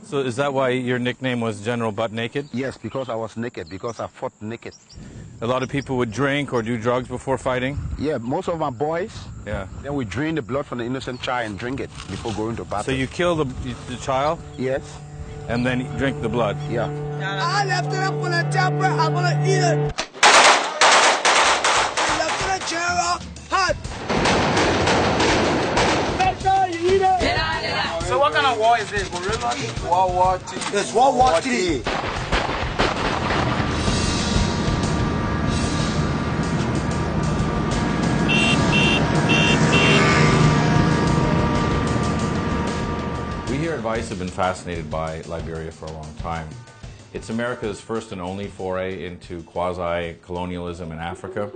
So is that why your nickname was General Butt Naked? Yes, because I was naked, because I fought naked. A lot of people would drink or do drugs before fighting? Yeah, most of our boys. Yeah. Then we drain the blood from the innocent child and drink it before going to battle. So you kill the child? Yes. And then drink the blood? Yeah. I left it up on the chopper, I'm gonna eat it. I left it in General hot. Make sure you eat it. So what kind of war is this? Gorilla? World War II. It's World War III. We here at Vice have been fascinated by Liberia for a long time. It's America's first and only foray into quasi-colonialism in Africa.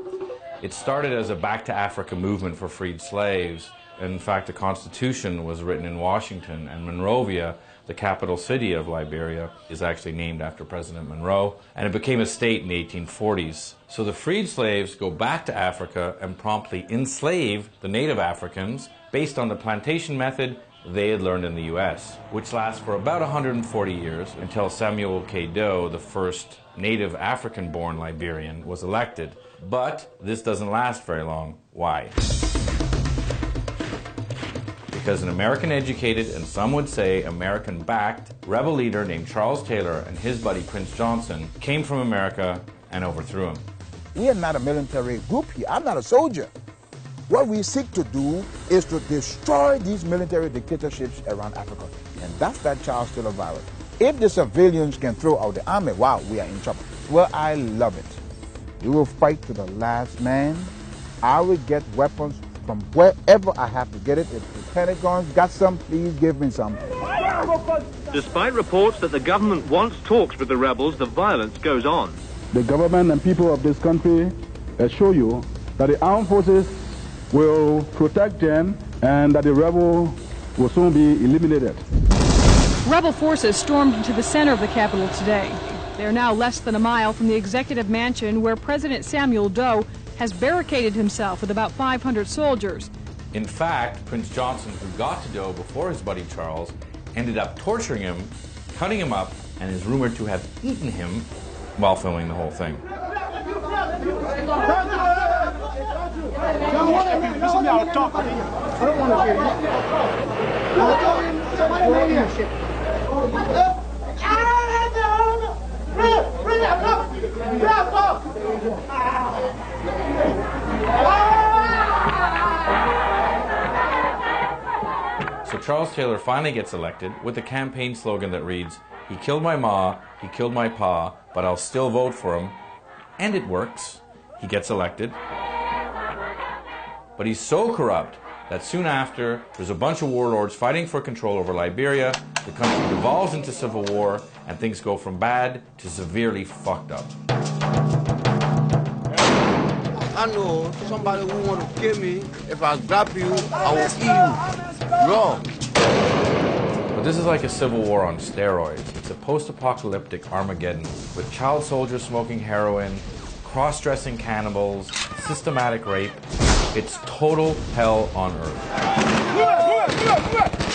It started as a Back to Africa movement for freed slaves. In fact, the Constitution was written in Washington, and Monrovia, the capital city of Liberia, is actually named after President Monroe, and it became a state in the 1840s. So the freed slaves go back to Africa and promptly enslave the native Africans based on the plantation method they had learned in the U.S., which lasts for about 140 years until Samuel K. Doe, the first native African-born Liberian, was elected. But this doesn't last very long. Why? Because an American-educated, and some would say American-backed, rebel leader named Charles Taylor and his buddy Prince Johnson came from America and overthrew him. We are not a military group here. I'm not a soldier. What we seek to do is to destroy these military dictatorships around Africa. And that's that Charles Taylor virus. If the civilians can throw out the army, wow, we are in trouble. Well, I love it. We will fight to the last man. I will get weapons from wherever I have to get it. If the Pentagon's got some, please give me some. Despite reports that the government wants talks with the rebels, the violence goes on. The government and people of this country assure you that the armed forces will protect them and that the rebel will soon be eliminated. Rebel forces stormed into the center of the capital today. They are now less than a mile from the executive mansion where President Samuel Doe has barricaded himself with about 500 soldiers. In fact, Prince Johnson, who got to Doe before his buddy Charles, ended up torturing him, cutting him up, and is rumored to have eaten him while filming the whole thing. So Charles Taylor finally gets elected with a campaign slogan that reads, "He killed my ma, he killed my pa, but I'll still vote for him." And it works. He gets elected. But he's so corrupt that soon after, there's a bunch of warlords fighting for control over Liberia, the country devolves into civil war, and things go from bad to severely fucked up. I know somebody who want to kill me. If I grab you, I will eat you. Raw. But this is like a civil war on steroids. It's a post-apocalyptic Armageddon with child soldiers smoking heroin, cross-dressing cannibals, systematic rape. It's total hell on earth.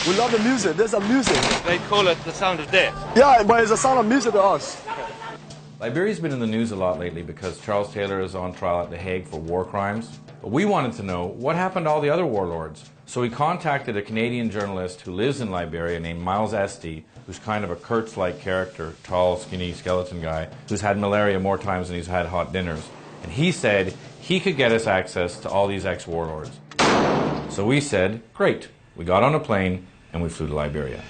We love the music. There's a music. They call it the sound of death. Yeah, but it's a sound of music to us. Liberia's been in the news a lot lately because Charles Taylor is on trial at The Hague for war crimes. But we wanted to know what happened to all the other warlords. So we contacted a Canadian journalist who lives in Liberia named Miles Esty, who's kind of a Kurtz-like character, tall, skinny, skeleton guy, who's had malaria more times than he's had hot dinners. And he said he could get us access to all these ex-warlords. So we said, great. We got on a plane and we flew to Liberia.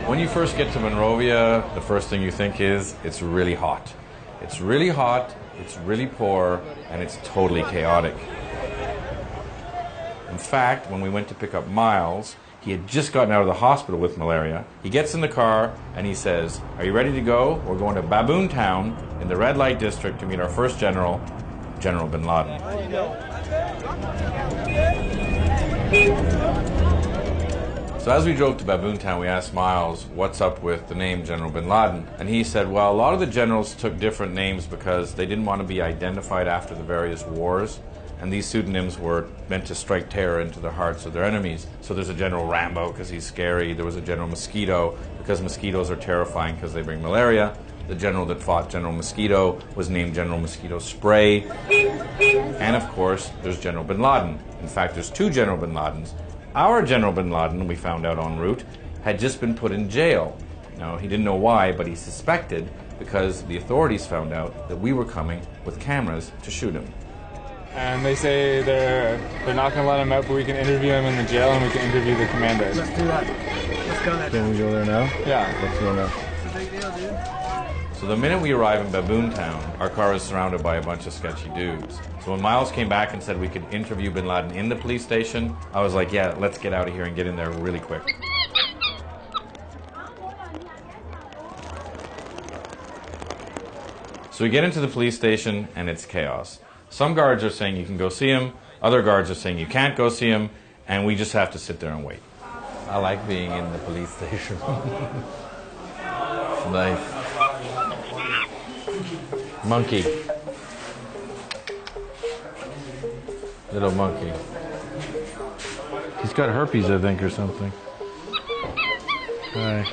When you first get to Monrovia, the first thing you think is, it's really hot. It's really hot, it's really poor, and it's totally chaotic. In fact, when we went to pick up Miles, he had just gotten out of the hospital with malaria. He gets in the car and he says, "Are you ready to go? We're going to Baboon Town in the red light district to meet our first general, General bin Laden. So as we drove to Baboon Town, we asked Miles what's up with the name General bin Laden. And he said, well, a lot of the generals took different names because they didn't want to be identified after the various wars. And these pseudonyms were meant to strike terror into the hearts of their enemies. So there's a General Rambo because he's scary. There was a General Mosquito because mosquitoes are terrifying because they bring malaria. The general that fought General Mosquito was named General Mosquito Spray. And of course, there's General bin Laden. In fact, there's two General bin Ladens. Our General bin Laden, we found out en route, had just been put in jail. Now, he didn't know why, but he suspected because the authorities found out that we were coming with cameras to shoot him. And they say they're not going to let him out, but we can interview him in the jail and we can interview the commander. Let's do that. Let's go there. Can we go there now? Yeah. Let's go now. It's a big deal, dude. So the minute we arrive in Baboon Town, our car is surrounded by a bunch of sketchy dudes. So when Miles came back and said we could interview bin Laden in the police station, I was like, yeah, let's get out of here and get in there really quick. So we get into the police station and it's chaos. Some guards are saying you can go see him, other guards are saying you can't go see him, and we just have to sit there and wait. I like being in the police station. It's nice. Monkey. Little monkey. He's got herpes, I think, or something. Hi.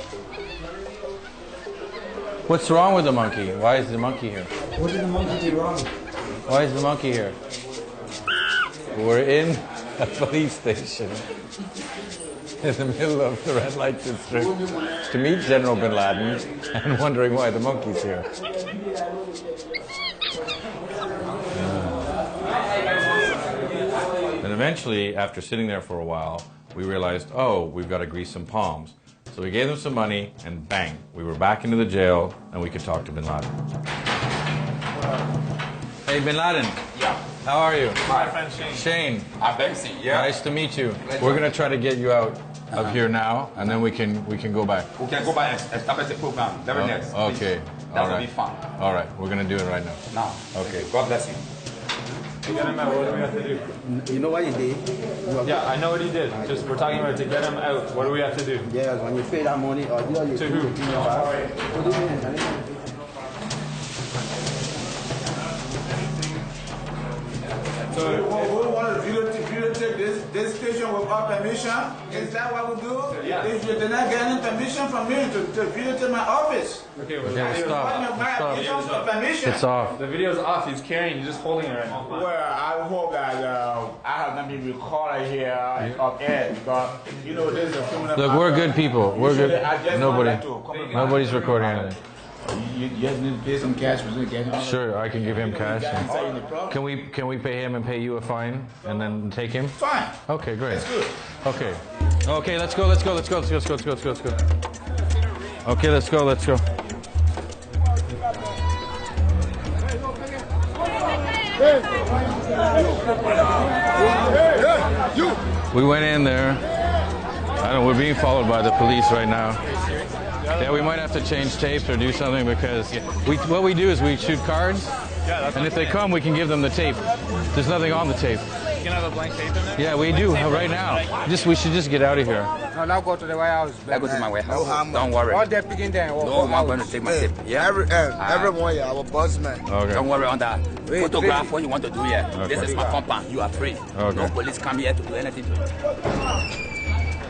What's wrong with the monkey? Why is the monkey here? What did the monkey do wrong? Why is the monkey here? We're in a police station in the middle of the red light district to meet General bin Laden and wondering why the monkey's here. And eventually, after sitting there for a while, we realized, oh, we've got to grease some palms. So we gave them some money, and bang, we were back into the jail, and we could talk to bin Laden. Hey, bin Laden. Yeah. How are you? My friend Shane. Shane. Bexy, yeah. Nice to meet you. We're going to try to get you out of here now, and then we can go back. We can go back and establish the program. Very next. Okay. That will be fun. All right. We're going to do it right now. Now. Okay. God bless you. To get him out, what do we have to do? You know what he did? Yeah, I know what he did. Just we're talking about to get him out. What do we have to do? Yeah, when you pay that money, or you to who? What do you mean? So we want to videotape this station without permission? Is that what we do? Yeah. If you did not get any permission from me to videotape my office? Okay, well, stop. Permission. It's off. The video's off. He's carrying. He's just holding it right now. Well, I hope that I have not been recorded here up air because you know this is a criminal. Look, we're good people. We're good. Nobody's Nobody's recording anything. You just need to pay some cash for getting on. Sure, I can give him cash. Can we pay him and pay you a fine and then take him? Fine. Okay, great. That's good. Okay. Okay, let's go. Okay, let's go. We went in there. I don't know, we're being followed by the police right now. Yeah, we might have to change tapes or do something because what we do is we shoot cards, and if they come, we can give them the tape. There's nothing on the tape. You can have a blank tape in there? Yeah, we do right now. We should just get out of here. No, now go to the warehouse. I go to my warehouse. Don't worry. All they're picking there. No, I'm going to take my tip. Yeah. Everyone, yeah, our boss man. Okay. Don't worry on that. Photograph what you want to do here. Okay. This is my compound. You are free. Okay. No police come here to do anything to you.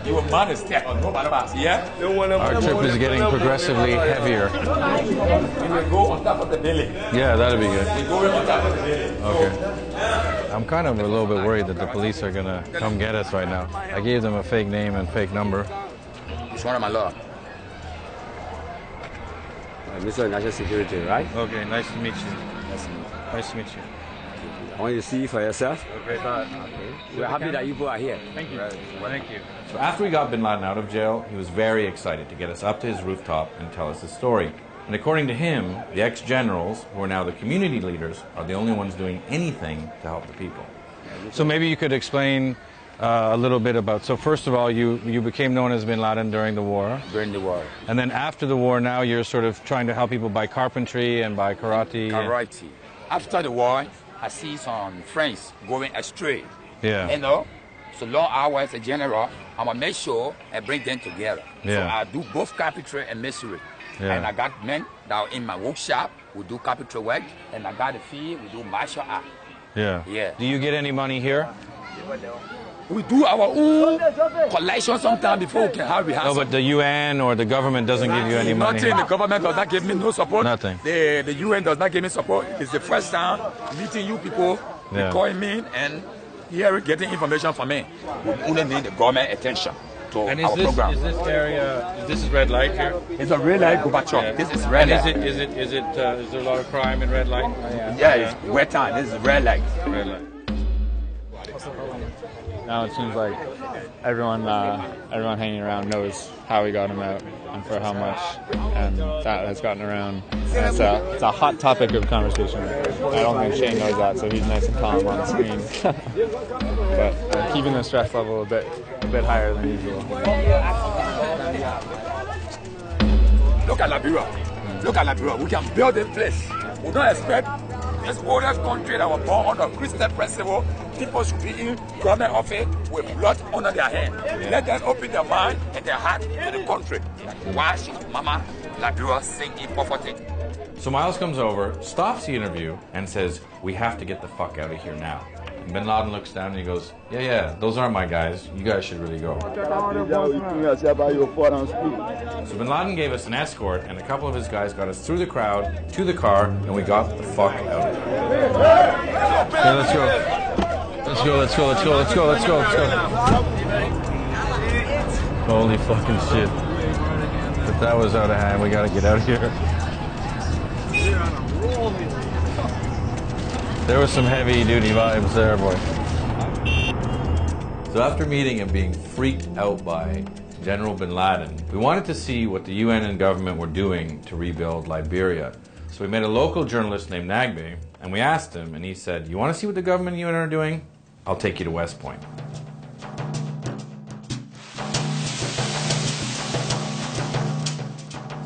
You man is step on nobody else. Yeah? Our trip is getting progressively heavier. We will go on top of the building. Yeah, that'll be good. We go on top of the building. Okay. I'm kind of a little bit worried that the police are gonna come get us right now. I gave them a fake name and fake number. It's one of my law. Mr. National Security, right? Okay, nice to meet you. Nice to meet you. I want you to see for yourself. Okay. We're happy that you both are here. Thank you. Thank you. So after we got bin Laden out of jail, he was very excited to get us up to his rooftop and tell us his story. And according to him, the ex-generals, who are now the community leaders, are the only ones doing anything to help the people. So maybe you could explain a little bit about, so first of all, you became known as bin Laden during the war. During the war. And then after the war, now you're sort of trying to help people by carpentry and by karate. Karate. After the war, I see some friends going astray. Yeah. You know, so long hours a general, I'm gonna make sure I bring them together. Yeah. So I do both carpentry and masonry. Yeah. And I got men that are in my workshop, we do carpentry work, and I got a field, we do martial art. Yeah. Yeah. Do you get any money here? We do our own collection sometimes before we can have No, rehearsal. but the UN or the government doesn't give you any money. Nothing. The government does not give me no support. Nothing. The UN does not give me support. It's the first time meeting you people, Yeah. calling me and hearing, getting information from me. We only need the government attention to And our program. is this area? This is red light here. It's a red light Gorbachev. Yeah. This is red And light. is there a lot of crime in red light? Yeah, it's wet time. This is red light. Red light. Now it seems like everyone hanging around knows how we got him out and for how much, and that has gotten around. And it's a hot topic of conversation. I don't think Shane knows that, so he's nice and calm on screen. But keeping the stress level a bit higher than usual. Look at Liberia. Look at Liberia. We can build a place. We don't expect this oldest country that was born under Christian principle. People should be in government office with blood under their hand. Let them open their mind and their heart to the country. Why should Mama Liberia sing in poverty? So Miles comes over, stops the interview, and says, "We have to get the fuck out of here now." And Bin Laden looks down and he goes, "Yeah, those aren't my guys. You guys should really go." So Bin Laden gave us an escort, and a couple of his guys got us through the crowd to the car, and we got the fuck out of there. Okay, let's go. Let's go. Holy fucking shit. But that was out of hand. We gotta get out of here. There was some heavy duty vibes there, boy. So after meeting and being freaked out by General Bin Laden, we wanted to see what the UN and government were doing to rebuild Liberia. So we met a local journalist named Nagbe, and we asked him, and he said, "You want to see what the government and UN are doing? I'll take you to West Point."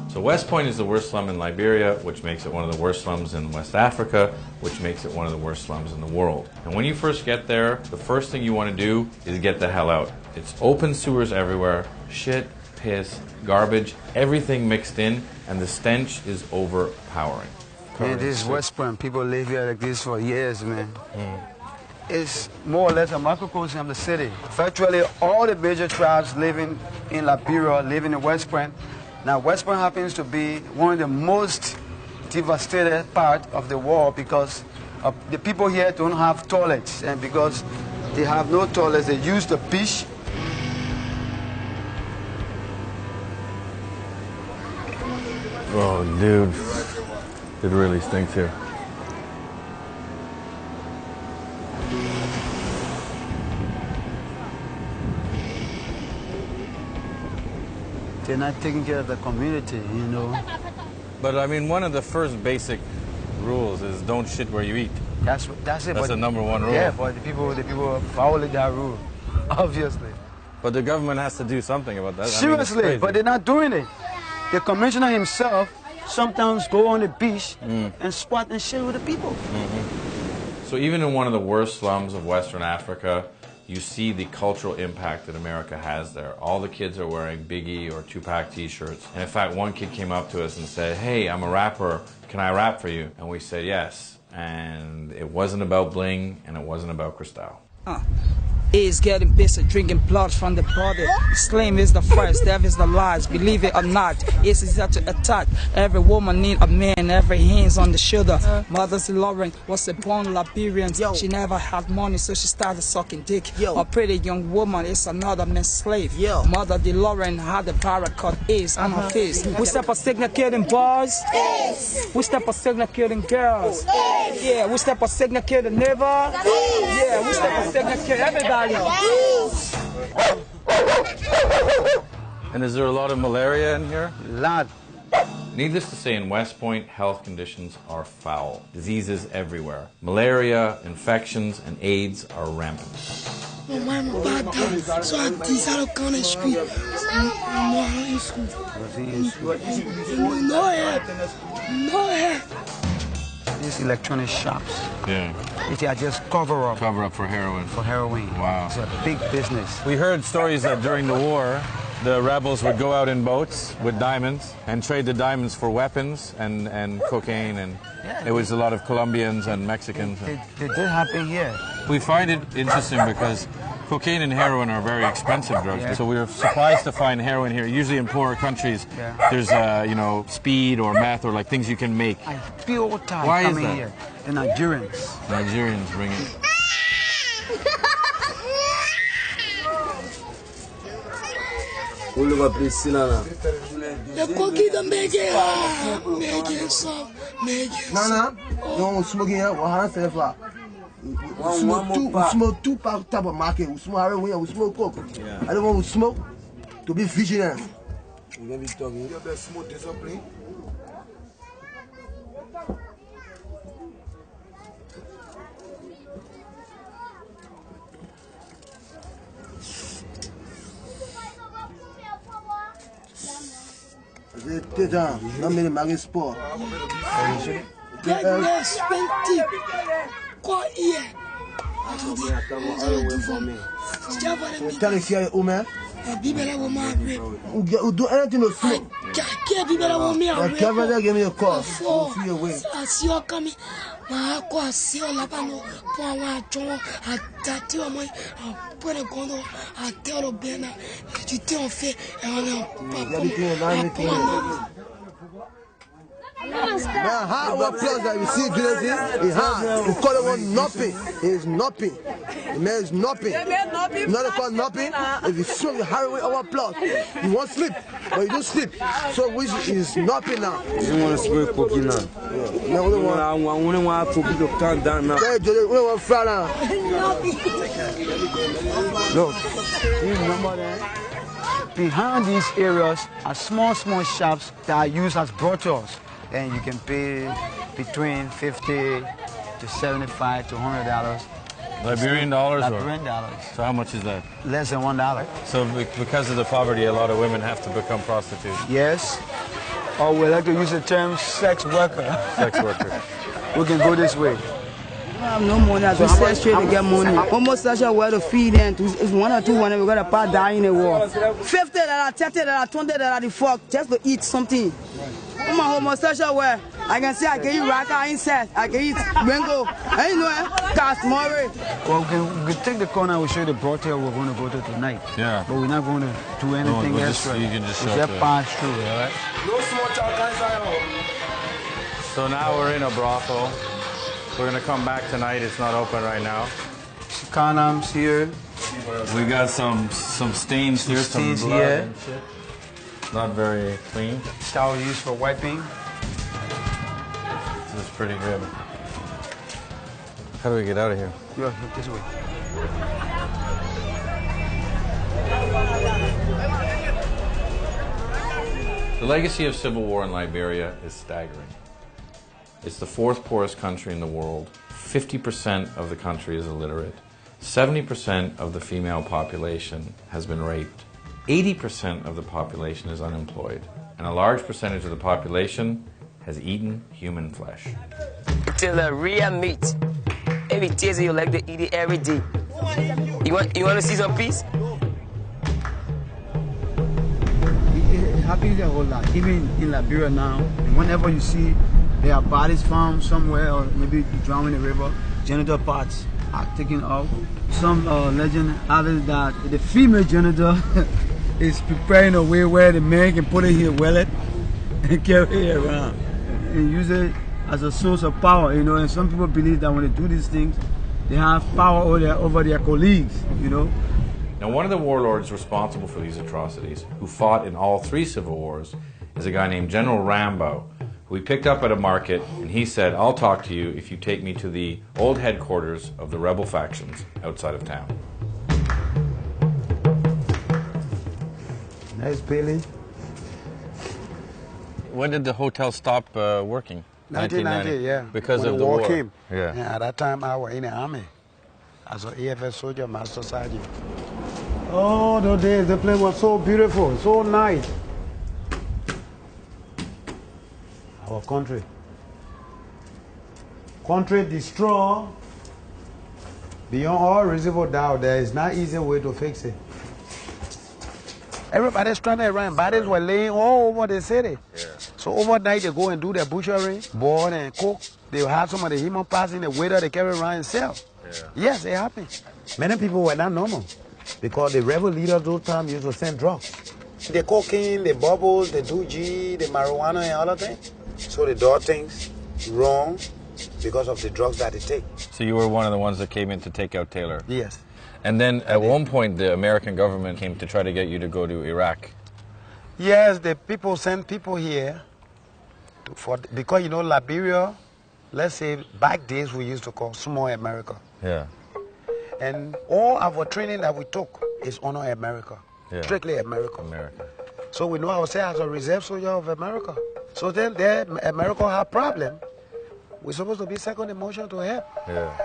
So West Point is the worst slum in Liberia, which makes it one of the worst slums in West Africa, which makes it one of the worst slums in the world. And when you first get there, the first thing you want to do is get the hell out. It's open sewers everywhere, shit, piss, garbage, everything mixed in, and the stench is overpowering. Man, this is West Point. People live here like this for years, man. It's more or less a microcosm of the city. Virtually all the major tribes living in Liberia live in the West Point. Now, West Point happens to be one of the most devastated part of the world because the people here don't have toilets, and because they have no toilets, they use the beach. Oh, dude. It really stinks here. They're not taking care of the community, you know. But I mean, one of the first basic rules is don't shit where you eat. That's it. That's but the number one rule. Yeah, but the people violate that rule, obviously. But the government has to do something about that. Seriously, but they're not doing it. The commissioner himself sometimes go on the beach and squat and shit with the people. So even in one of the worst slums of Western Africa, you see the cultural impact that America has there. All the kids are wearing Biggie or Tupac t-shirts. And in fact, one kid came up to us and said, "Hey, I'm a rapper. Can I rap for you?" And we said yes. And it wasn't about bling, and it wasn't about Cristal. Is getting busy, drinking blood from the body. Slim is the first, death is the last. Believe it or not, it's easy to attack. Every woman need a man, every hands on the shoulder. Mother's Lauren was a born Liberian. She never had money, so she started sucking dick. A pretty young woman is another man's slave. Mother Lauren had a paracord ace on her face. We step a signal killing boys. We step a signal killing girls. Yeah, we step a signal killing neighbor. Yeah, we step a signal killing everybody. And is there a lot of malaria in here? Lot. Needless to say, in West Point, health conditions are foul. Diseases everywhere. Malaria, infections, and AIDS are rampant. these electronic shops. Yeah. They are just cover up. Cover up for heroin. For heroin. Wow. It's a big business. We heard stories that during the war, the rebels would go out in boats with diamonds and trade the diamonds for weapons and cocaine, and it was a lot of Colombians and Mexicans. It did happen here. We find it interesting because cocaine and heroin are very expensive drugs. Yeah. So we were surprised to find heroin here. Usually in poorer countries, there's you know, speed or meth or like things you can make. I feel tired Why coming is that? here. The Nigerians. Nigerians bring it. The cookie don't make it soft, make it Nana, you don't smoke here, what hands to the we smoke two type of market. We smoke heroin, we smoke coke. I don't want to smoke to be vigilant. We're going to be talking. You have smoke discipline. Dedans, non mais les maris sport. Quoi hier? Attendez, Omer. Bibela will mark me. Who do anything to smoke? Bibela will me. Kevin, give me a call. I see you coming. My aqua see all up on one John. I tell you, I put a condo. I tell the banner. You tell fair and now, how our plus that we see today is hard. We call it one nothing. It's nothing. The man is nothing. Not call nothing. If you smoke the heroin our plus, you won't sleep, but you don't sleep. So which is nothing now. You want to smoke cocaine now? Yeah. No, I only want cocaine to calm down now. Yeah, Jody, we don't want fry now. Look, you remember that? Behind these areas are small shops that are used as brothels. And you can pay between $50 to $75 to $100. Liberian dollars? Liberian dollars. So how much is that? Less than $1. So because of the poverty, a lot of women have to become prostitutes. Yes. Or we like to use the term sex worker. Sex worker. We can go this way. I have no money. I just sell straight to get money. Almost such a way to feed them. It's one or two when we got a part die in the war. $50, $30, $20 the fuck just to eat something. I'm a homosexual where I can say I can eat raka insect, I can eat mango, and you know, cast more. Well, we can take the corner, we'll show you the brothel we're going to go to tonight. Yeah. But we're not going to do anything else. You can just show pass through, all right? No small child. So now we're in a brothel. We're going to come back tonight. It's not open right now. Condoms here. We got some stains here, some blood here. And shit. Not very clean. Towel used for wiping. This is pretty good. How do we get out of here? Yeah, this way. The legacy of civil war in Liberia is staggering. It's the fourth poorest country in the world. 50% of the country is illiterate. 70% of the female population has been raped. 80% of the population is unemployed. And a large percentage of the population has eaten human flesh. Till the real meat. Every taste you like to eat it every day. You want to see some peace? It happens a whole lot. Even in Liberia now, whenever you see there are bodies found somewhere, or maybe drowned in the river, genital parts are taken off. Some legend have it that the female genital is preparing a way where the man can put it in his wallet and carry it around and use it as a source of power, you know. And some people believe that when they do these things, they have power over their colleagues, you know. Now, one of the warlords responsible for these atrocities, who fought in all three civil wars, is a guy named General Rambo, who we picked up at a market, and he said, "I'll talk to you if you take me to the old headquarters of the rebel factions outside of town." Nice building. When did the hotel stop working? 1990, yeah. Because when of the war came. Yeah. And at that time, I was in the army as an AFS soldier, master sergeant. Oh, those days, the place was so beautiful, so nice. Our country. country destroyed, beyond all reasonable doubt, there is not easy way to fix it. Everybody's trying to run. Bodies were laying all over the city. Yeah. So overnight they go and do their butchery, boil and cook. They have some of the human parts in the waiter they carry around and sell. Yeah. Yes, it happened. Many people were not normal because the rebel leaders those times used to send drugs. The cocaine, the bubbles, the 2G, the marijuana and all of that. So they do things wrong because of the drugs that they take. So you were one of the ones that came in to take out Taylor? Yes. And then at one point the American government came to try to get you to go to Iraq. Yes, the people sent people here because, you know, Liberia, let's say back days we used to call small America. Yeah. And all our training that we took is on America. Yeah. Strictly America. America. So we know ourselves as a reserve soldier of America. So then there, America have problem. We're supposed to be second in motion to help. Yeah.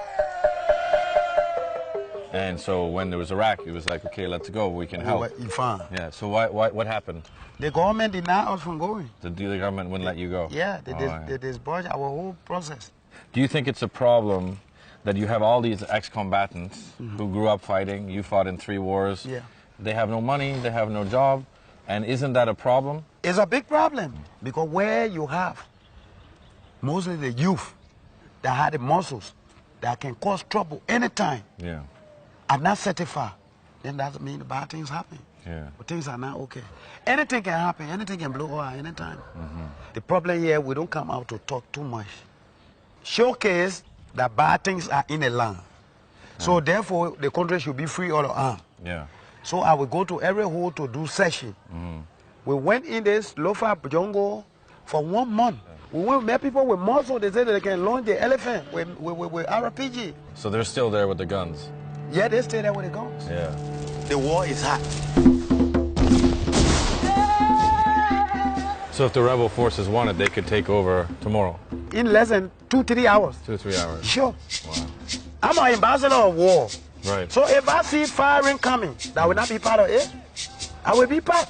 And so when there was Iraq, it was like, okay, let's go, we can help. You fine. Yeah, so what happened? The government denied us from going. The government wouldn't let you go? Yeah, they disbarred our whole process. Do you think it's a problem that you have all these ex-combatants who grew up fighting, you fought in 3 wars, they have no money, they have no job, and isn't that a problem? It's a big problem, because where you have mostly the youth that had the muscles that can cause trouble anytime, are not certified, then that means bad things happen. Yeah. But things are not okay. Anything can happen, anything can blow over anytime. The problem here, we don't come out to talk too much. Showcase that bad things are in the land. So therefore, the country should be free all around. Yeah. So I will go to every hole to do session. We went in this Lofa jungle for 1 month. We went met people with muscle. They said that they can launch the elephant with RPG. So they're still there with the guns? Yeah, they stay there with the guns. Yeah. The war is hot. So if the rebel forces wanted, they could take over tomorrow? In less than 2-3 hours. 2-3 hours? Sure. Wow. I'm an ambassador of war. Right. So if I see firing coming, that will not be part of it. I will be part.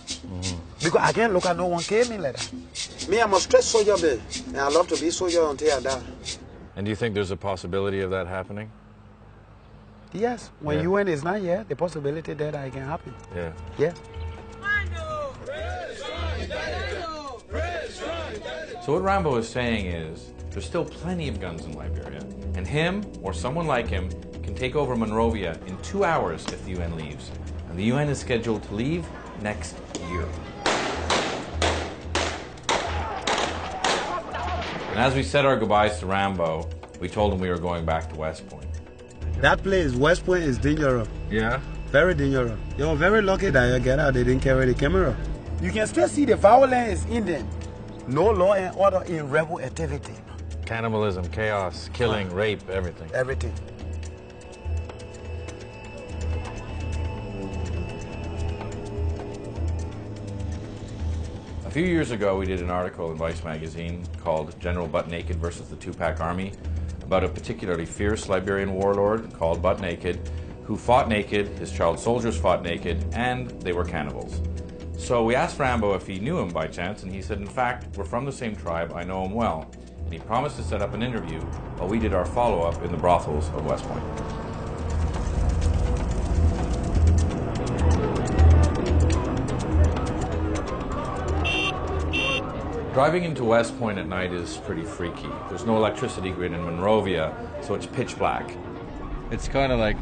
Because I can't look at no one kill me like that. Me, I'm a straight soldier, babe. And I love to be soldier until I die. And do you think there's a possibility of that happening? Yes. When UN is not here, the possibility that it can happen. Yeah. Yeah. So what Rambo is saying is, there's still plenty of guns in Liberia, and him, or someone like him, can take over Monrovia in 2 hours if the UN leaves. And the UN is scheduled to leave next year. And as we said our goodbyes to Rambo, we told him we were going back to West Point. That place, West Point, is dangerous. Yeah? Very dangerous. You're very lucky that you get out. They didn't carry the camera. You can still see the violence in them. No law and order in rebel activity. Cannibalism, chaos, killing, rape, everything. Everything. A few years ago, we did an article in Vice magazine called General Butt Naked versus the Two-Pack Army about a particularly fierce Liberian warlord called Butt Naked who fought naked, his child soldiers fought naked, and they were cannibals. So we asked Rambo if he knew him by chance, and he said, in fact, we're from the same tribe, I know him well. And he promised to set up an interview while we did our follow-up in the brothels of West Point. Driving into West Point at night is pretty freaky. There's no electricity grid in Monrovia, so it's pitch black. It's kind of like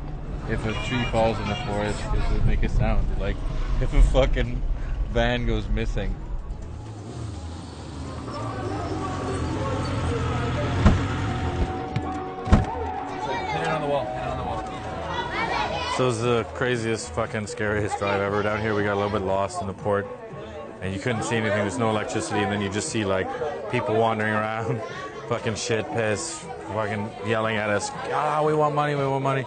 if a tree falls in the forest, does it make a sound? Like if a fucking van goes missing. Hand on the wall, hand on the wall. So it's the craziest, fucking scariest drive ever. Down here we got a little bit lost in the port. And you couldn't see anything, there's no electricity, and then you just see like people wandering around, fucking shit, piss, fucking yelling at us, we want money, we want money.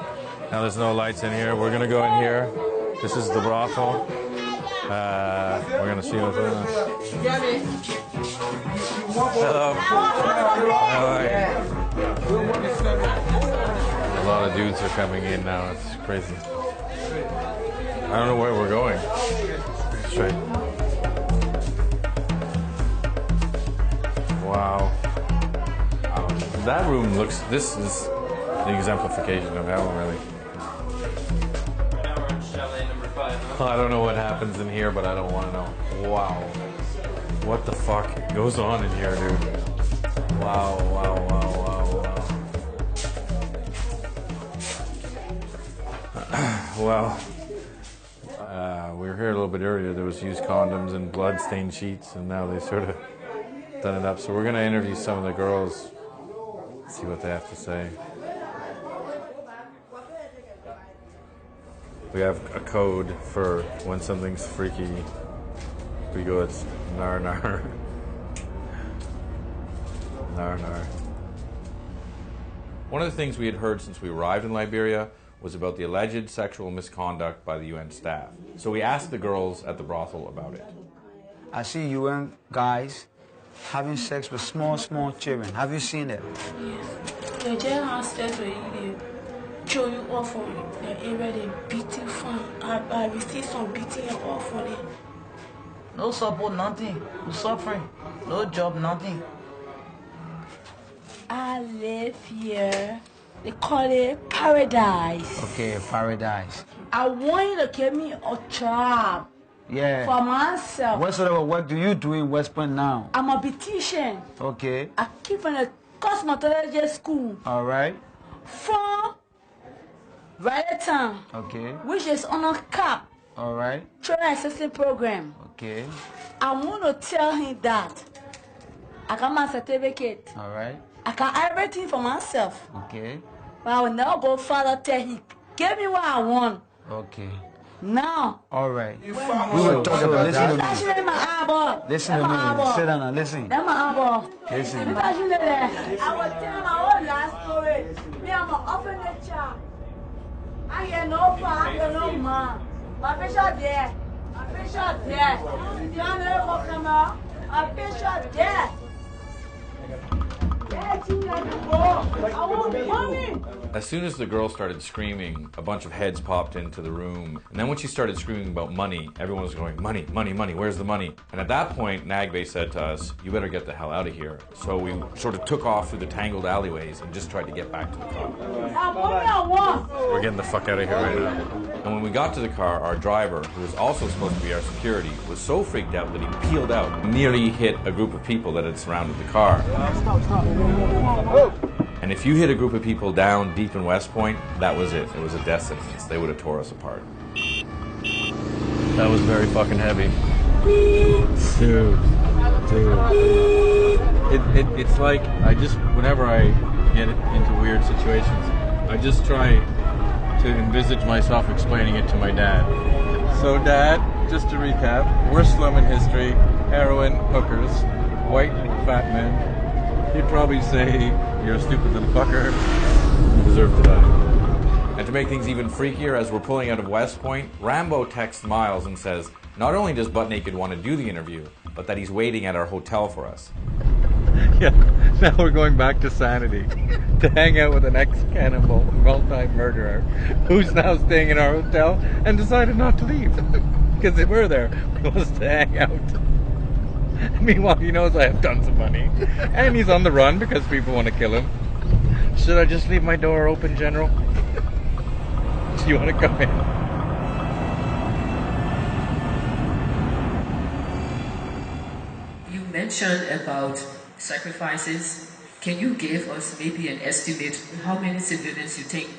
Now there's no lights in here, we're gonna go in here. This is the brothel. We're gonna see what's going on. Hello. How are you? A lot of dudes are coming in now, it's crazy. I don't know where we're going. Straight. Wow. that room looks, this is the exemplification of hell, really. I don't know what happens in here, but I don't want to know. Wow. What the fuck goes on in here, dude? Wow, wow, wow, wow, wow. Well, we were here a little bit earlier. There was used condoms and blood-stained sheets, and now they sort of done it up. So we're going to interview some of the girls, see what they have to say. We have a code for when something's freaky. We go, it's nar nar. Nar nar. One of the things we had heard since we arrived in Liberia was about the alleged sexual misconduct by the UN staff. So we asked the girls at the brothel about it. I see UN guys having sex with small children. Have you seen it? Yes. They just have sex with you. Throw you off from the area, they beating from. I received some beating off from it. No support, nothing. No suffering. No job, nothing. I live here. They call it paradise. Okay, paradise. I want you to give me a job. Yeah. For myself. What sort of work do you do in West Point now? I'm a beautician. Okay. I keep in a cosmetology school. All right. From Town. Okay. Which is on a CAP. All right. Training assistant program. Okay. I want to tell him that I got my certificate. All right. I got everything for myself. Okay. But I will now go further till he give me what I want. Okay. Now. All right. We will talk about this. Listen to me. Listen to me. Sit down and listen. That's my eyeball. Listen. I will tell my whole life story. Me, I'm an orphanage child. I get no father, I get no mom. My fish are there. My fish are there. You don't know what come out? My fish are there. As soon as the girl started screaming, a bunch of heads popped into the room. And then when she started screaming about money, everyone was going, money, money, money, where's the money? And at that point, Nagbe said to us, you better get the hell out of here. So we sort of took off through the tangled alleyways and just tried to get back to the car. We're getting the fuck out of here right now. And when we got to the car, our driver, who was also supposed to be our security, was so freaked out that he peeled out, nearly hit a group of people that had surrounded the car. And if you hit a group of people down deep in West Point, that was it. It was a death sentence. They would have tore us apart. That was very fucking heavy. Dude. It's like, whenever I get into weird situations, I just try to envisage myself explaining it to my dad. So Dad, just to recap, worst slum in history, heroin, hookers, white fat men. He'd probably say, you're a stupid little fucker, you deserve to die. And to make things even freakier, as we're pulling out of West Point, Rambo texts Miles and says, not only does Butt Naked want to do the interview, but that he's waiting at our hotel for us. Yeah, now we're going back to Sanity to hang out with an ex-cannibal, multi-murderer, who's now staying in our hotel and decided not to leave. Because if we're there, he wants to hang out. Meanwhile, he knows I have tons of money. And he's on the run because people want to kill him. Should I just leave my door open, General? Do you want to come in? You mentioned about sacrifices. Can you give us maybe an estimate how many civilians you think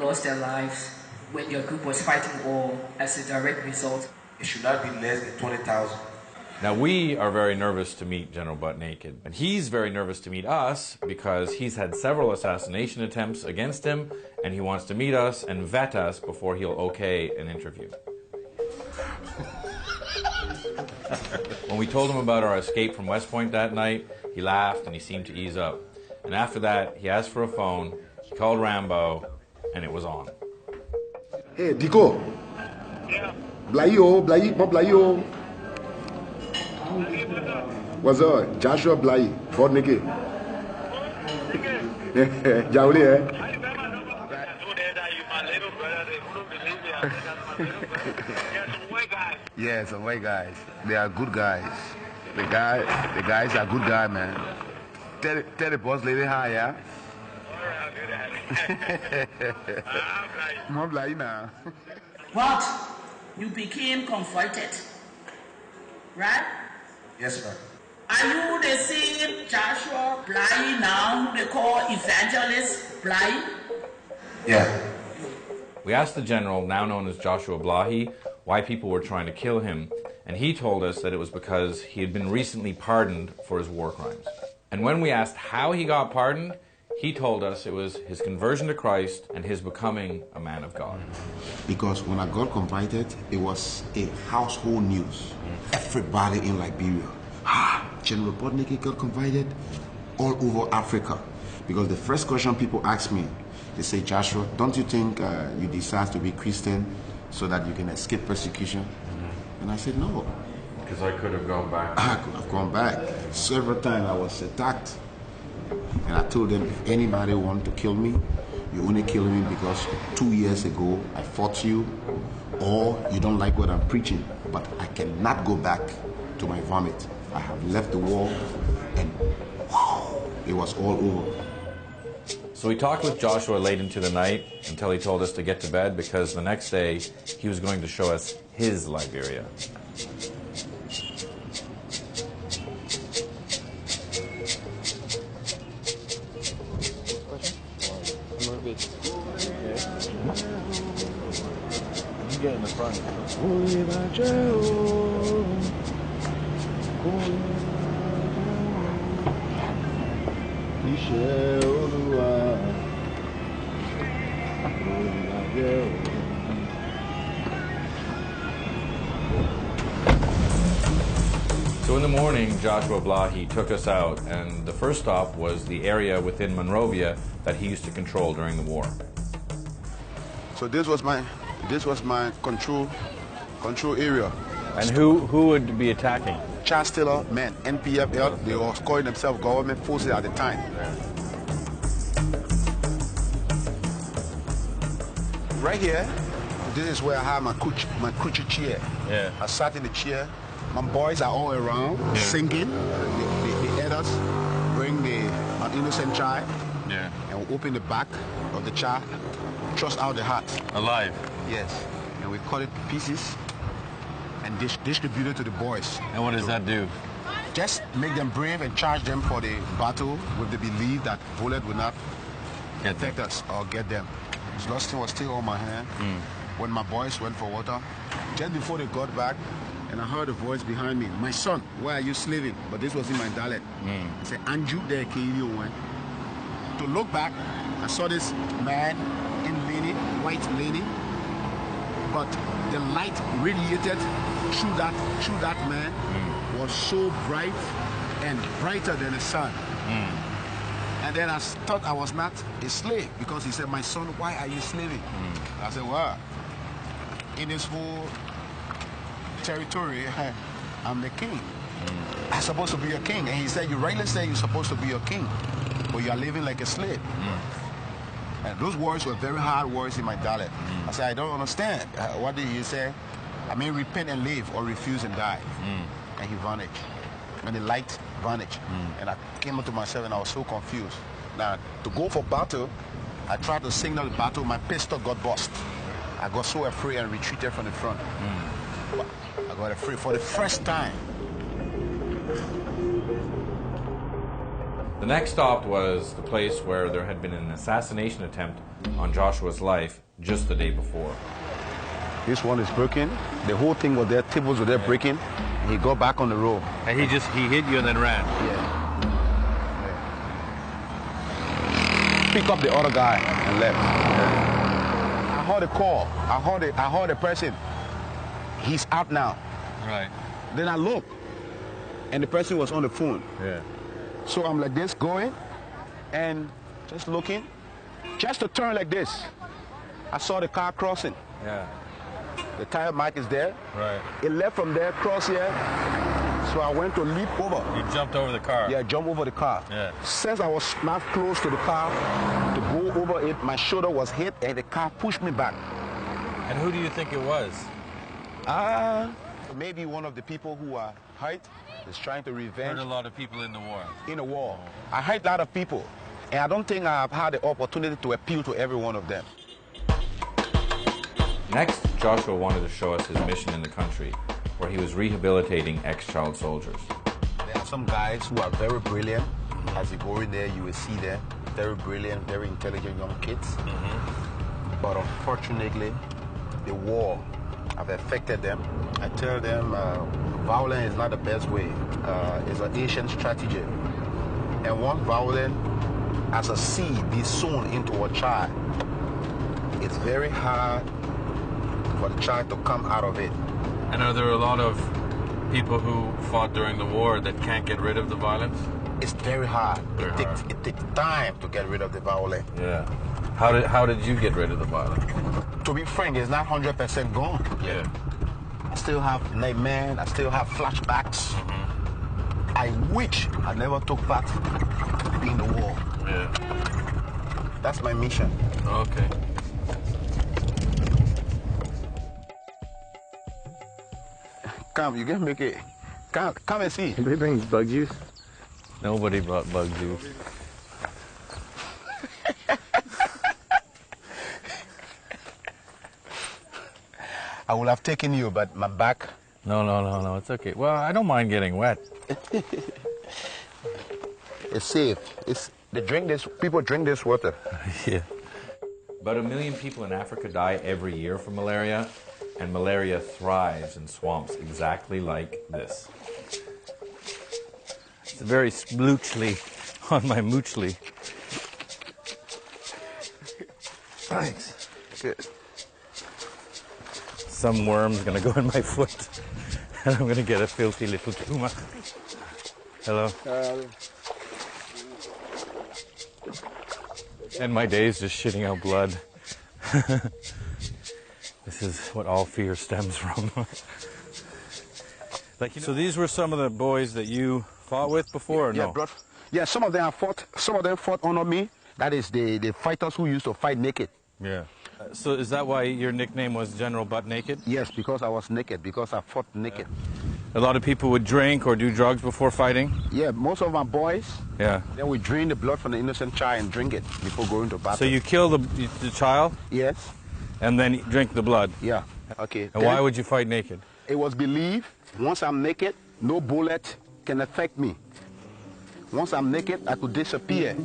lost their lives when your group was fighting war as a direct result? It should not be less than 20,000. Now, we are very nervous to meet General Butt Naked, and he's very nervous to meet us because he's had several assassination attempts against him, and he wants to meet us and vet us before he'll okay an interview. When we told him about our escape from West Point that night, he laughed and he seemed to ease up. And after that, he asked for a phone, he called Rambo, and it was on. Hey, Diko. Yeah. Blayo. What's up? Joshua Blai, Butt Naked. Jauli, eh? Yeah, some white guys. They are good guys. The guys are good guys, man. tell the boss lady hi, yeah? More Blayi now. But you became converted, right? Yes, ma'am. Are you the same Joshua Blayi now who they call Evangelist Blayi? Yeah. We asked the general, now known as Joshua Blahi, why people were trying to kill him, and he told us that it was because he had been recently pardoned for his war crimes. And when we asked how he got pardoned, he told us it was his conversion to Christ and his becoming a man of God. Because when I got converted, it was a household news. Everybody in Liberia, General Podneke got converted all over Africa. Because the first question people ask me, they say, Joshua, don't you think you decide to be Christian so that you can escape persecution? And I said, no. Because I could have gone back. I could have gone back. Several times I was attacked. And I told them, if anybody want to kill me, you only kill me because 2 years ago I fought you, or you don't like what I'm preaching. But I cannot go back to my vomit. I have left the war, and wow, it was all over. So we talked with Joshua late into the night until he told us to get to bed because the next day he was going to show us his Liberia. You get in the front. So in the morning, Joshua Blahi took us out, and the first stop was the area within Monrovia that he used to control during the war. So this was my control area. And who would be attacking? Child stealer men, NPFL, they were calling themselves government forces at the time. Right here, this is where I have my coochie chair. Yeah. I sat in the chair. My boys are all around singing. The elders bring an innocent child. Yeah. And we open the back of the child, thrust out the heart. Alive? Yes. And we cut it to pieces and distribute it to the boys. And what does that do? Just make them brave and charge them for the battle with the belief that bullet will not affect us or get them. This last thing was still on my hand. When my boys went for water, just before they got back, and I heard a voice behind me, my son, why are you slaving? But this was in my dialect. I said, Anju there, to look back, I saw this man in linen, white linen, but the light radiated through that man was so bright and brighter than the sun. And then I thought I was not a slave because he said, my son, why are you slaving? I said, well, in this whole territory, I'm the king. I'm supposed to be a king. And he said, you rightly say you're supposed to be a king, but you are living like a slave. And those words were very hard words in my dialect. I said, I don't understand. What did he say? I mean, repent and live or refuse and die. And he vanished. And the light vanished. And I came up to myself and I was so confused. Now, to go for battle, I tried to signal the battle. My pistol got bust. I got so afraid and retreated from the front. But I got afraid for the first time. The next stop was the place where there had been an assassination attempt on Joshua's life just the day before. This one is broken. The whole thing was there, tables were there breaking. He got back on the road. And he hit you and then ran? Yeah. Pick up the other guy and left. I heard a call. I heard a person. He's out now. Right. Then I looked, and the person was on the phone. Yeah. So I'm like this, going, and just looking, just to turn like this. I saw the car crossing. Yeah. The tire mark is there. Right. It left from there, cross here. So I went to leap over. You jumped over the car? Yeah, jump over the car. Yeah. Since I was not close to the car, to go over it, my shoulder was hit and the car pushed me back. And who do you think it was? Maybe one of the people who are hurt It's trying to revenge. Hurt a lot of people in the war. In the war. I hurt a lot of people. And I don't think I've had the opportunity to appeal to every one of them. Next, Joshua wanted to show us his mission in the country, where he was rehabilitating ex-child soldiers. There are some guys who are very brilliant. As you go in there, you will see them. Very brilliant, very intelligent young kids. But unfortunately, the war have affected them. I tell them violence is not the best way. It's an ancient strategy. And once violence as a seed be sown into a child, it's very hard for the child to come out of it. And are there a lot of people who fought during the war that can't get rid of the violence? It's very hard. It takes time to get rid of the violence. Yeah. How did you get rid of the violence? To be frank, it's not 100% gone. Yeah. I still have nightmares. I still have flashbacks. I wish I never took part in the war. Yeah. That's my mission. Okay. Come, you can make it. Come and see. They bring bug juice? Nobody brought bug juice. I would have taken you, but my back. No, it's okay. Well, I don't mind getting wet. It's safe. People drink this water. Yeah. About 1 million people in Africa die every year from malaria, and malaria thrives in swamps exactly like this. It's very sploochly on my moochly. Thanks. Good. Some worm's gonna go in my foot, and I'm gonna get a filthy little tumor. Hello. And my day's just shitting out blood. This is what all fear stems from. So these were some of the boys that you fought with before, or no? Yeah, some of them fought under me. That is the fighters who used to fight naked. Yeah. So is that why your nickname was General Butt Naked? Yes, because I was naked, because I fought naked. A lot of people would drink or do drugs before fighting? Yeah, most of my boys. Yeah. Then we drain the blood from the innocent child and drink it before going to battle. So you kill the child? Yes. And then drink the blood? Yeah. Okay. And why would you fight naked? It was believed once I'm naked, no bullet can affect me. Once I'm naked, I could disappear.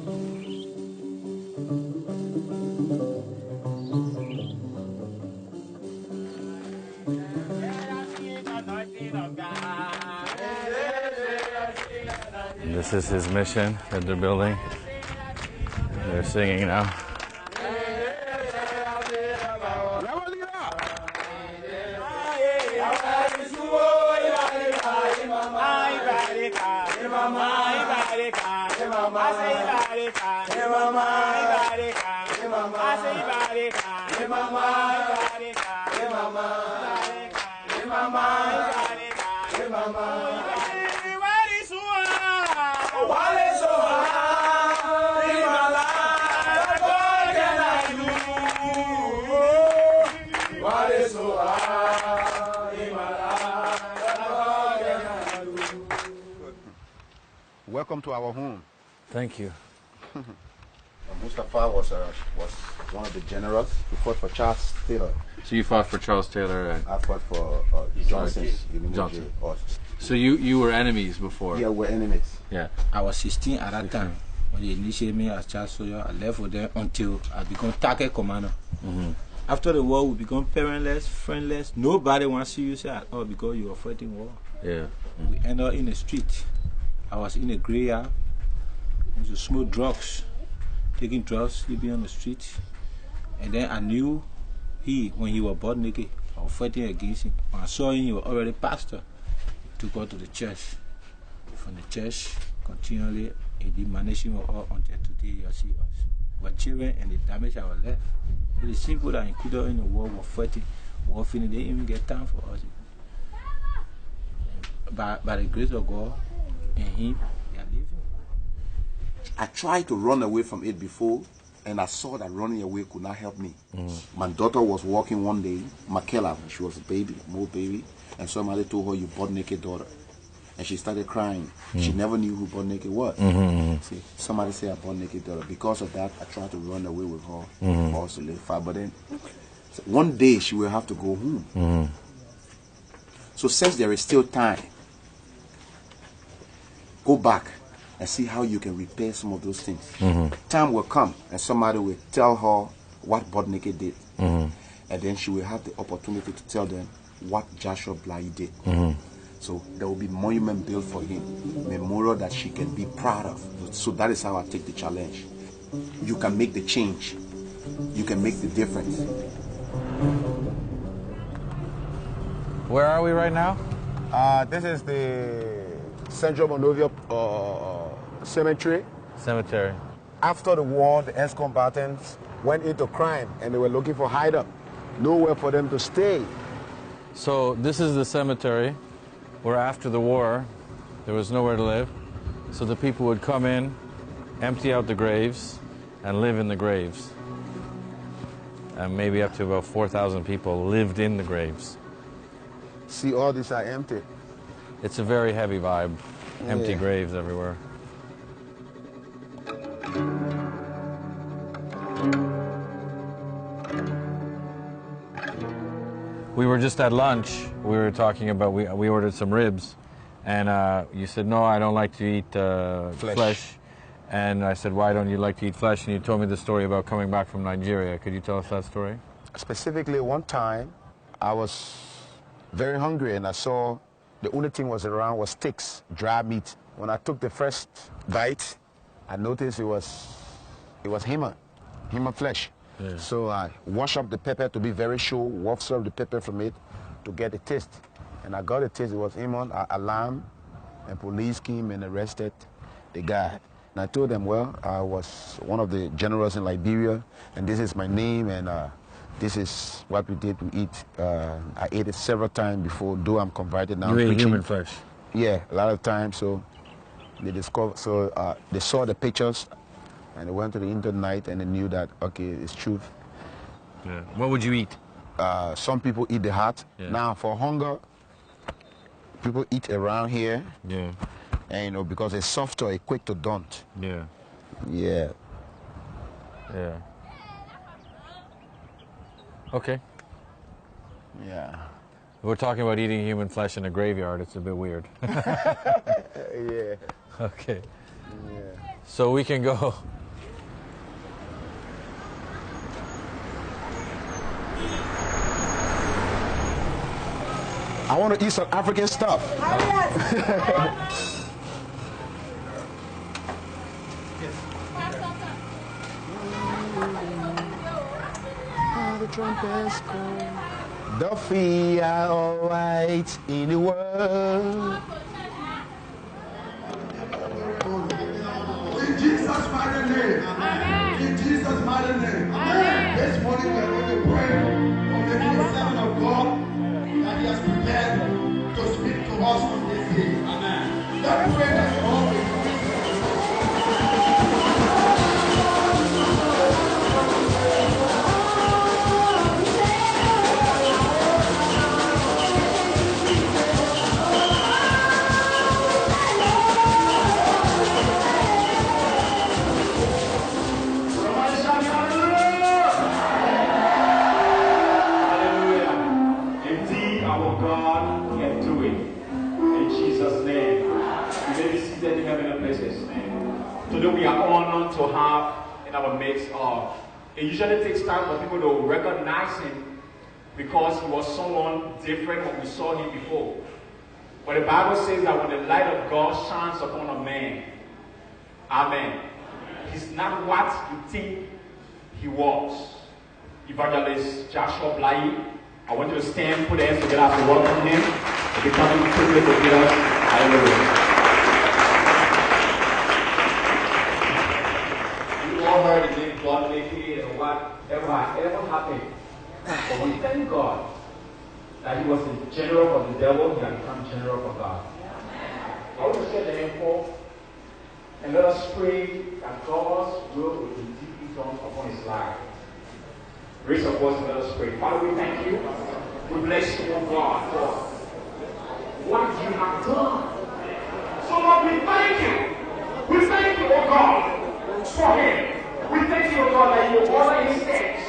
And this is his mission that they're building. They're singing now. Welcome to our home. Thank you. Mustafa was one of the generals who fought for Charles Taylor. So you fought for Charles Taylor? And I fought for Johnson. So you were enemies before? Yeah, we're enemies. Yeah. I was 16 at that time. When they initiated me as Charles Taylor, I left with them until I became target commander. After the war, we become parentless, friendless. Nobody wants to use it at all because you were fighting war. Yeah. We ended up in the street. I was in a graveyard. I used to smoke drugs, taking drugs, sleeping on the street. And then I knew when he was butt naked, I was fighting against him. When I saw him, he was already pastor. He took us to the church. From the church, continually, he did managing us all until today you see us. We were children and the damage I was left. So the people that included in the war were fighting, war finished, they didn't even get time for us. By the grace of God and him, they are living. I tried to run away from it before, and I saw that running away could not help me. My daughter was walking one day, Makela, she was a baby, more baby, and somebody told her, "You butt naked daughter." and she started crying. She never knew who Butt Naked was. See, somebody said I Butt Naked daughter. Because of that, I tried to run away with her for us to live far. But then, one day she will have to go home. So since there is still time, go back and see how you can repair some of those things. Time will come and somebody will tell her what Butt Naked did. And then she will have the opportunity to tell them what Joshua Bly did. So there will be monument built for him, memorial that she can be proud of. So that is how I take the challenge. You can make the change. You can make the difference. Where are we right now? This is the Central Monrovia Cemetery. Cemetery. After the war, the ex-combatants went into crime and they were looking for hideout. Nowhere for them to stay. So this is the cemetery where after the war there was nowhere to live. So the people would come in, empty out the graves, and live in the graves. And maybe up to about 4,000 people lived in the graves. See, all these are empty. It's a very heavy vibe. Empty graves everywhere. We were just at lunch. We were talking about, we ordered some ribs. And you said, no, I don't like to eat flesh. And I said, why don't you like to eat flesh? And you told me the story about coming back from Nigeria. Could you tell us that story? Specifically, one time, I was very hungry and I saw the only thing was around was sticks, dry meat. When I took the first bite, I noticed it was human flesh. Yeah. So I washed up the pepper to be very sure, washed up the pepper from it to get the taste. And I got the taste, it was human, alarm, and police came and arrested the guy. And I told them, well, I was one of the generals in Liberia, and this is my name, and this is what we did. We eat. I ate it several times before, though I'm converted now. You ate human flesh? Yeah, a lot of times. So they discovered. So they saw the pictures, and they went to the internet, and they knew that okay, it's truth. Yeah. What would you eat? Some people eat the heart. Yeah. Now for hunger, people eat around here. Yeah. And you know, because it's softer, it's quick to daunt. Yeah. Yeah. Yeah. Okay. Yeah. We're talking about eating human flesh in a graveyard. It's a bit weird. Yeah. Okay. Yeah. So we can go. I want to eat some African stuff. The trumpets call. The feet are all right in the world. In Jesus' mighty name. Amen. In Jesus' mighty name. Amen. This morning we are going to pray for the servant of God that He has prepared to speak to us on this day. Amen. Let's pray that all will today we are honored to have in our midst it usually takes time for people to recognize him because he was someone different when we saw him before. But the Bible says that when the light of God shines upon a man, amen, he's not what you think he was. Evangelist Joshua Bly, I want you to stand, put hands together to welcome him. If you come in quickly to meet us, hallelujah. All heard the name God making and whatever happened. But we thank God that he was the general of the devil, he had become general for God. I want to share the info and let us pray that God's will will be deeply done upon his life. Raise your voice and let us pray. Father, we thank you. We bless you, O God, for what you have done Lord, we thank you. We thank you, oh God, for him. We thank you, oh God, that you order his steps.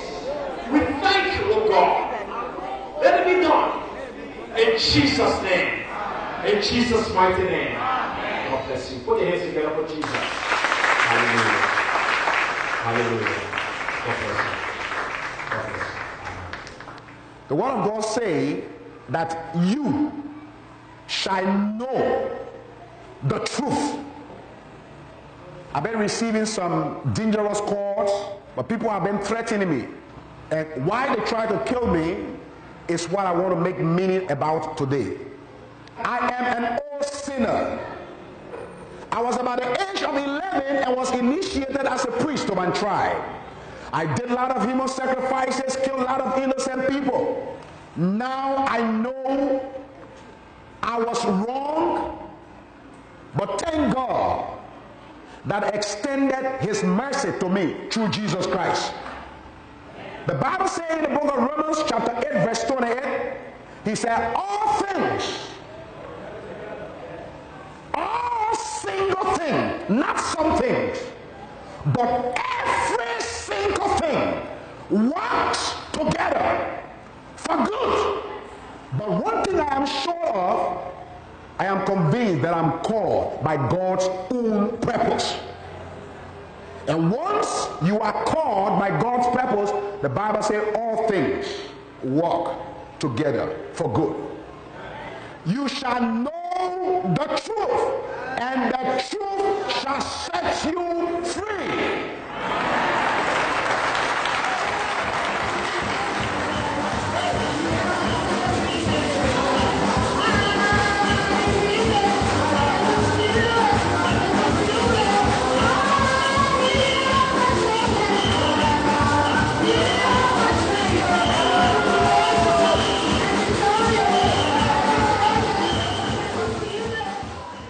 We thank you, oh God. Let it be done. In Jesus' name. In Jesus' mighty name. God bless you. Put your hands together for Jesus. Hallelujah. Hallelujah. God bless you. God bless you. The word of God say that you shall know the truth. I've been receiving some dangerous calls, but people have been threatening me. And why they try to kill me is what I want to make meaning about today. I am an old sinner. I was about the age of 11 and was initiated as a priest of my tribe. I did a lot of human sacrifices, killed a lot of innocent people. Now I know I was wrong, but thank God that extended his mercy to me through Jesus Christ. The Bible says in the book of Romans chapter 8 verse 28, he said, all single thing, not some things, but every single thing works together for good. But one thing I am sure of, I am convinced that I'm called by God's own purpose. And once you are called by God's purpose, the Bible says all things work together for good. You shall know the truth, and the truth shall set you free.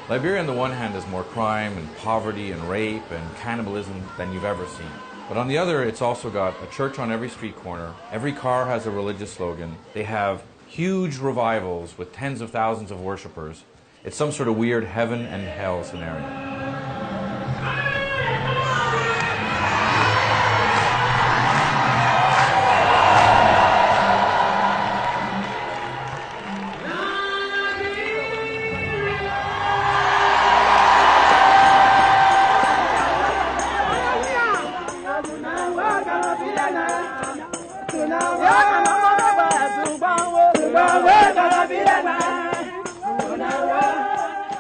Liberia on the one hand has more crime and poverty and rape and cannibalism than you've ever seen. But on the other, it's also got a church on every street corner. Every car has a religious slogan. They have huge revivals with tens of thousands of worshipers. It's some sort of weird heaven and hell scenario.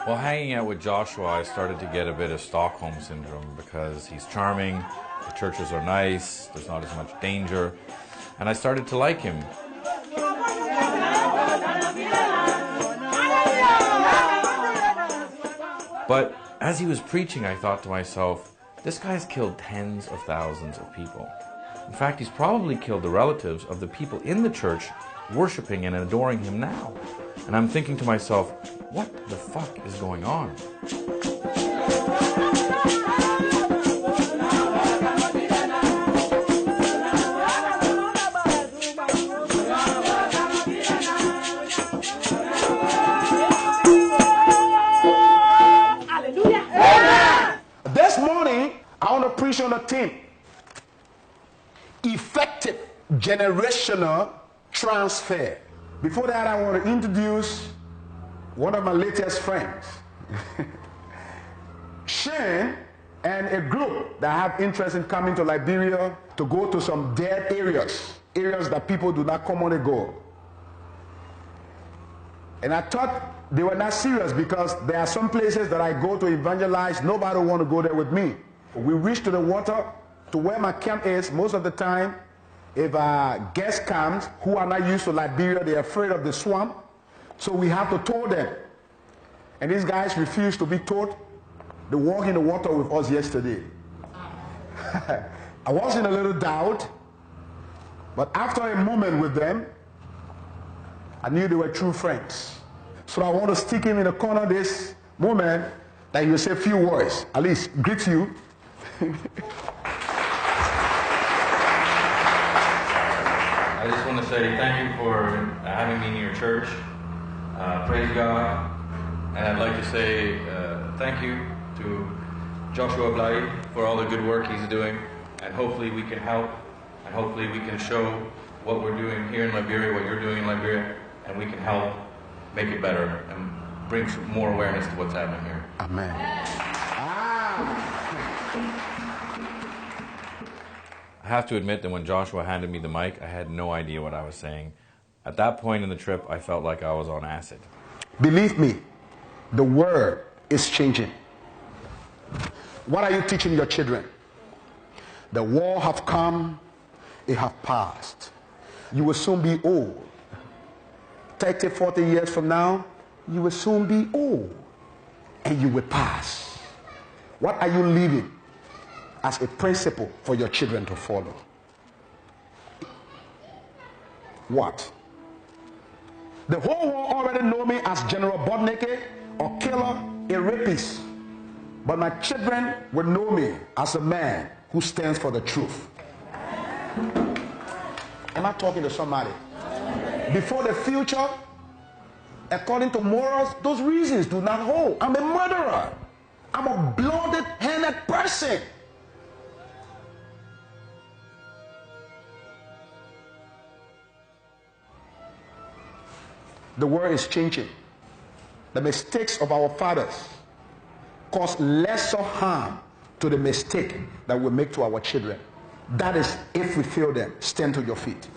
While hanging out with Joshua, I started to get a bit of Stockholm syndrome because he's charming, the churches are nice, there's not as much danger, and I started to like him. But as he was preaching, I thought to myself, this guy's killed tens of thousands of people. In fact, he's probably killed the relatives of the people in the church worshiping and adoring him now. And I'm thinking to myself, what the fuck is going on? This morning, I want to preach on the theme, effective generational transfer. Before that, I want to introduce one of my latest friends, Shane, and a group that have interest in coming to Liberia to go to some dead areas that people do not commonly go. And I thought they were not serious because there are some places that I go to evangelize, nobody want to go there with me. We reach to the water, to where my camp is. Most of the time, if a guest comes who are not used to Liberia, they're afraid of the swamp, so we have to tow them. And these guys refuse to be towed. They walk in the water with us yesterday. I was in a little doubt, but after a moment with them, I knew they were true friends. So I want to stick him in the corner this moment that you say a few words, at least greet you. I just want to say thank you for having me in your church. Praise God. And I'd like to say thank you to Joshua Blai for all the good work he's doing, and hopefully we can help, and hopefully we can show what we're doing here in Liberia, what you're doing in Liberia, and we can help make it better and bring some more awareness to what's happening here. Amen. I have to admit that when Joshua handed me the mic, I had no idea what I was saying. At that point in the trip, I felt like I was on acid. Believe me, the word is changing. What are you teaching your children? The war have come, it have passed. You will soon be old. 30, 40 years from now, you will soon be old. And you will pass. What are you leaving as a principle for your children to follow? What? The whole world already know me as General Bodneke, or killer, a rapist. But my children will know me as a man who stands for the truth. Am I talking to somebody? Before the future, according to morals, those reasons do not hold. I'm a murderer. I'm a blooded-handed person. The world is changing. The mistakes of our fathers cause lesser harm to the mistake that we make to our children. That is, if we fail them, stand to your feet.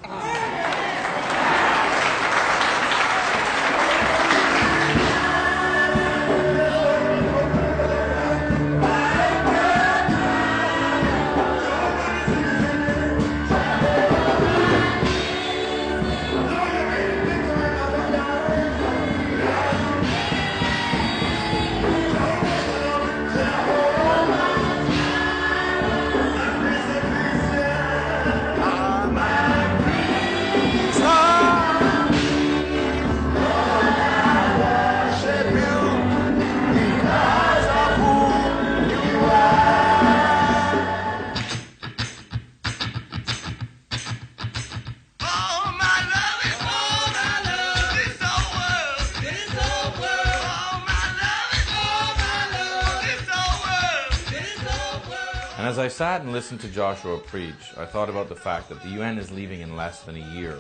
And as I sat and listened to Joshua preach, I thought about the fact that the UN is leaving in less than a year.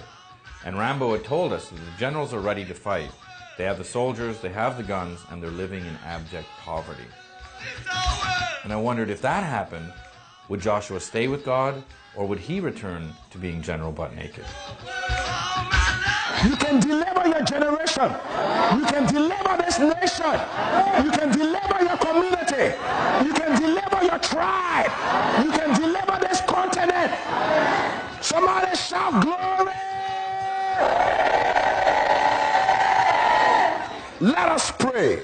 And Rambo had told us that the generals are ready to fight. They have the soldiers, they have the guns, and they're living in abject poverty. And I wondered, if that happened, would Joshua stay with God, or would he return to being General Butt Naked? You can deliver your generation. You can deliver this nation. You can deliver your community. You can deliver your tribe. You can deliver this continent. Somebody shout glory. Let us pray.